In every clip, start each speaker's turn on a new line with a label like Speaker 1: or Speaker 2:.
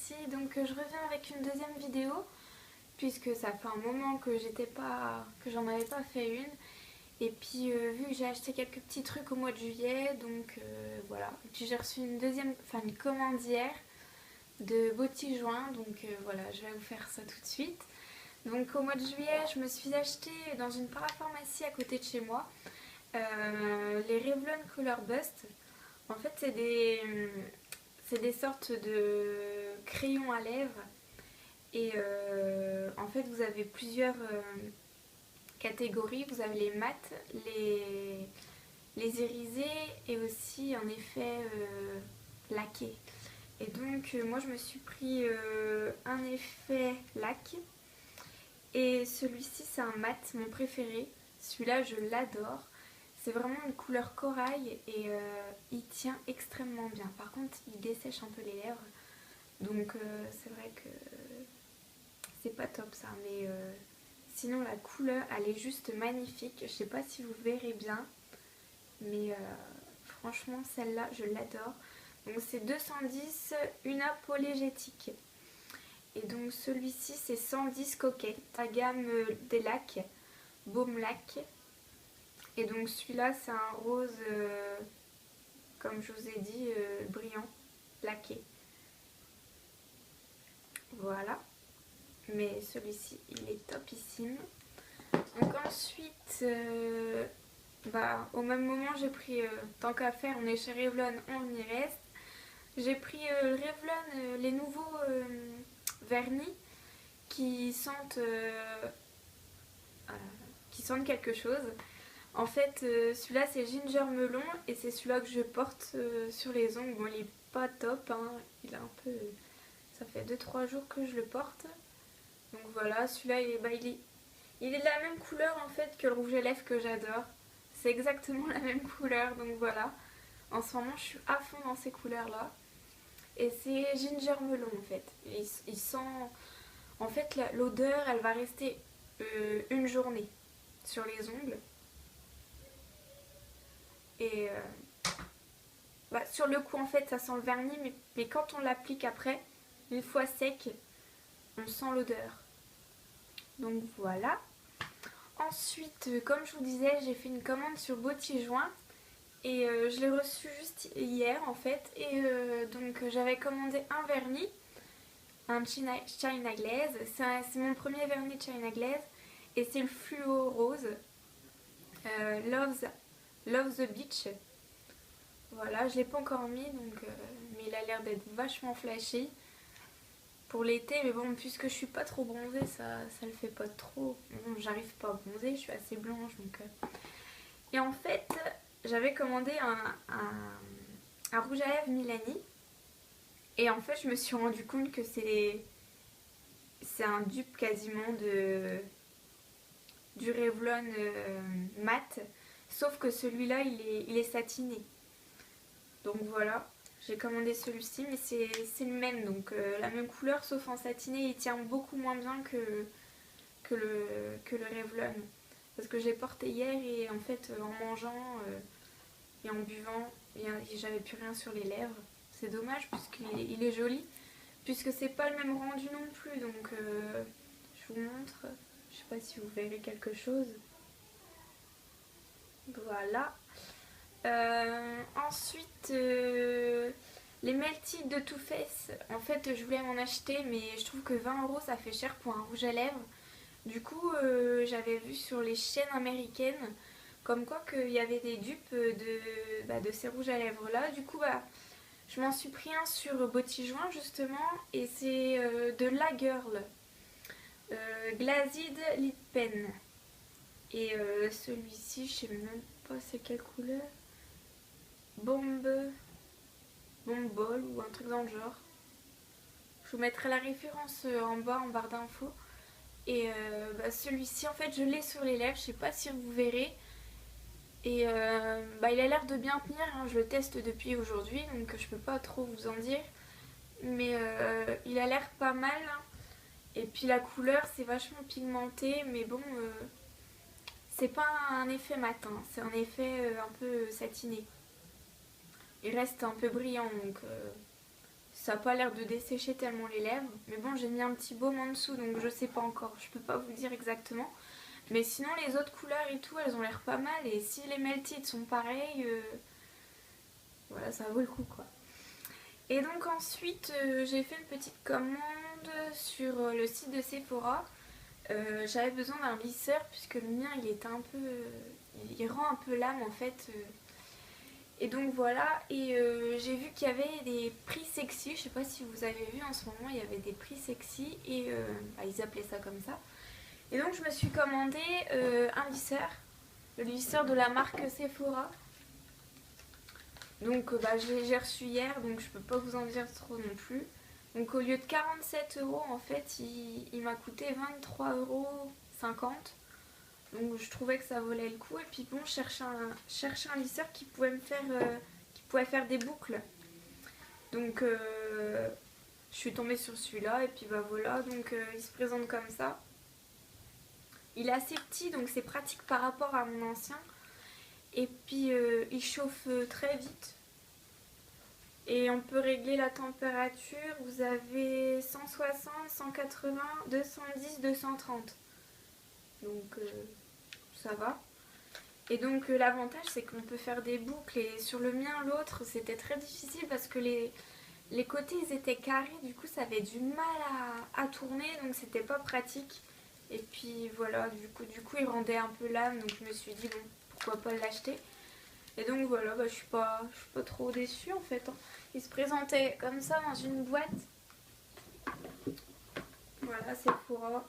Speaker 1: ici. Donc je reviens avec une deuxième vidéo puisque ça fait un moment que j'en avais pas fait une. Et puis vu que j'ai acheté quelques petits trucs au mois de juillet, donc voilà. Et puis j'ai reçu une commande hier de beaux petits joints, donc voilà, je vais vous faire ça tout de suite. Donc au mois de juillet, je me suis acheté dans une parapharmacie à côté de chez moi les Revlon Color Bust. En fait, c'est des sortes de crayons à lèvres. Et en fait, vous avez plusieurs catégories. Vous avez les mats, les irisés et aussi en effet laqués. Et donc, moi, je me suis pris un effet lac. Et celui-ci, c'est un mat, mon préféré. Celui-là, je l'adore. C'est vraiment une couleur corail et il tient extrêmement bien. Par contre, il dessèche un peu les lèvres. Donc, c'est vrai que c'est pas top ça. Mais sinon, la couleur, elle est juste magnifique. Je sais pas si vous verrez bien. Mais franchement, celle-là, je l'adore. Donc, c'est 210 une apolégétique. Et donc, celui-ci, c'est 110 coquette. La gamme des lacs, Baume Lac. Et donc, celui-là, c'est un rose, comme je vous ai dit, brillant, laqué. Voilà. Mais celui-ci, il est topissime. Donc ensuite, au même moment, j'ai pris, tant qu'à faire, on est chez Revlon, on y reste. J'ai pris Revlon, les nouveaux vernis qui sentent, quelque chose. En fait, celui-là c'est Ginger Melon et c'est celui-là que je porte sur les ongles. Bon, il est pas top, hein. Il est un peu... Ça fait 2-3 jours que je le porte. Donc voilà, celui-là il est de la même couleur en fait que le rouge à lèvres que j'adore. C'est exactement la même couleur, donc voilà. En ce moment, je suis à fond dans ces couleurs-là. Et c'est Ginger Melon en fait. Il sent... En fait, l'odeur, elle va rester une journée sur les ongles. Et sur le coup, en fait, ça sent le vernis, mais quand on l'applique après, une fois sec, on sent l'odeur. Donc voilà. Ensuite, comme je vous disais, j'ai fait une commande sur Beaux Petits Joints. Et je l'ai reçu juste hier en fait. Et donc j'avais commandé un vernis, un China Glaze. C'est mon premier vernis China Glaze. Et c'est le fluo rose. Love the Beach. Voilà, je l'ai pas encore mis, donc, mais il a l'air d'être vachement flashy pour l'été. Mais bon, puisque je suis pas trop bronzée, ça le fait pas trop. Bon, j'arrive pas à bronzer, je suis assez blanche. Donc, Et en fait, j'avais commandé un rouge à lèvres Milani. Et en fait, je me suis rendu compte que c'est un dupe quasiment du Revlon mat. Sauf que celui-là, il est satiné. Donc voilà, j'ai commandé celui-ci, mais c'est le même. Donc la même couleur, sauf en satiné, il tient beaucoup moins bien que le Revlon. Parce que je l'ai porté hier et en fait, en mangeant et en buvant, j'avais plus rien sur les lèvres. C'est dommage puisqu'il est joli. Puisque c'est pas le même rendu non plus. Donc je vous montre. Je sais pas si vous verrez quelque chose. Voilà. Ensuite, les Melty de Too Faced. En fait, je voulais m'en acheter, mais je trouve que 20 € ça fait cher pour un rouge à lèvres. Du coup, j'avais vu sur les chaînes américaines comme quoi qu'il y avait des dupes de ces rouges à lèvres là. Du coup, je m'en suis pris un sur Botijoin justement, et c'est de La Girl, Glazed Lip Pen. Et celui-ci, je sais même pas c'est quelle couleur. Bomball ou un truc dans le genre. Je vous mettrai la référence en bas, en barre d'infos. Et celui-ci, en fait, je l'ai sur les lèvres. Je sais pas si vous verrez. Et il a l'air de bien tenir. Hein. Je le teste depuis aujourd'hui, donc je peux pas trop vous en dire. Mais il a l'air pas mal. Hein. Et puis la couleur, c'est vachement pigmenté. Mais bon, c'est pas un effet matin. C'est un effet un peu satiné. Il reste un peu brillant, donc Ça n'a pas l'air de dessécher tellement les lèvres. Mais bon, j'ai mis un petit baume en dessous, donc je sais pas encore. Je peux pas vous dire exactement. Mais sinon, les autres couleurs et tout, elles ont l'air pas mal. Et si les Melted sont pareils, voilà, ça vaut le coup, quoi. Et donc ensuite, j'ai fait une petite commande sur le site de Sephora. J'avais besoin d'un lisseur puisque le mien, il était un peu... il rend un peu l'âme, en fait. Et donc voilà, et j'ai vu qu'il y avait des prix sexy, je sais pas si vous avez vu en ce moment, il y avait des prix sexy et bah, ils appelaient ça comme ça. Et donc je me suis commandé un lisseur, le lisseur de la marque Sephora. Donc bah, j'ai reçu hier, donc je peux pas vous en dire trop non plus. Donc au lieu de 47 euros, en fait, il m'a coûté 23,50 €. Donc je trouvais que ça valait le coup. Et puis bon, je cherchais un lisseur qui pouvait faire des boucles. Donc je suis tombée sur celui-là et puis bah voilà, donc il se présente comme ça. Il est assez petit, donc c'est pratique par rapport à mon ancien. Et puis il chauffe très vite. Et on peut régler la température. Vous avez 160, 180, 210, 230. Donc ça va. Et donc l'avantage c'est qu'on peut faire des boucles. Et sur le mien, l'autre, c'était très difficile parce que les côtés ils étaient carrés. Du coup ça avait du mal à tourner. Donc c'était pas pratique. Et puis voilà, du coup il rendait un peu l'âme. Donc je me suis dit bon, pourquoi pas l'acheter. Et donc voilà, bah, je suis pas trop déçue en fait. Il se présentait comme ça dans une boîte. Voilà, Sephora.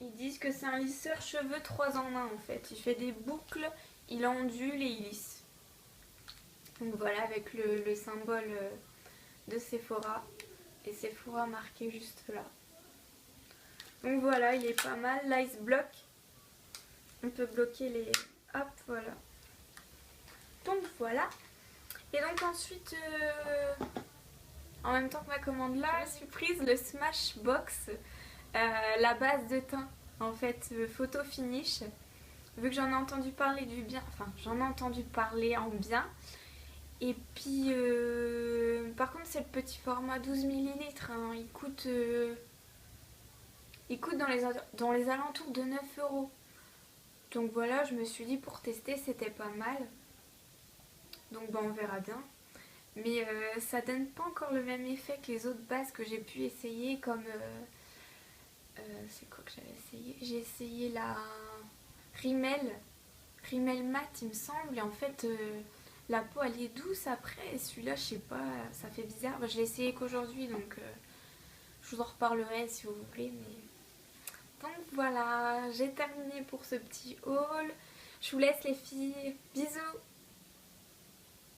Speaker 1: Ils disent que c'est un lisseur cheveux 3 en 1 en fait. Il fait des boucles, il ondule et il lisse. Donc voilà, avec le symbole de Sephora. Et Sephora marqué juste là. Donc voilà, il est pas mal. Là, il se bloque. On peut bloquer les... Hop, voilà. Donc voilà. Et donc ensuite, en même temps que ma commande là, surprise, le Smashbox, la base de teint, en fait, photo finish. Vu que j'en ai entendu parler du bien, enfin j'en ai entendu parler en bien. Et puis, par contre c'est le petit format 12 ml, hein. Il coûte dans les alentours de 9 €. Donc voilà, je me suis dit pour tester c'était pas mal. Donc bah, on verra bien. Mais ça donne pas encore le même effet que les autres bases que j'ai pu essayer comme... c'est quoi que j'avais essayé? J'ai essayé la Rimmel Matte il me semble. Et en fait la peau elle est douce après. Et celui-là je sais pas, ça fait bizarre. Bah, je l'ai essayé qu'aujourd'hui donc je vous en reparlerai si vous voulez. Mais... Donc voilà, j'ai terminé pour ce petit haul. Je vous laisse les filles. Bisous!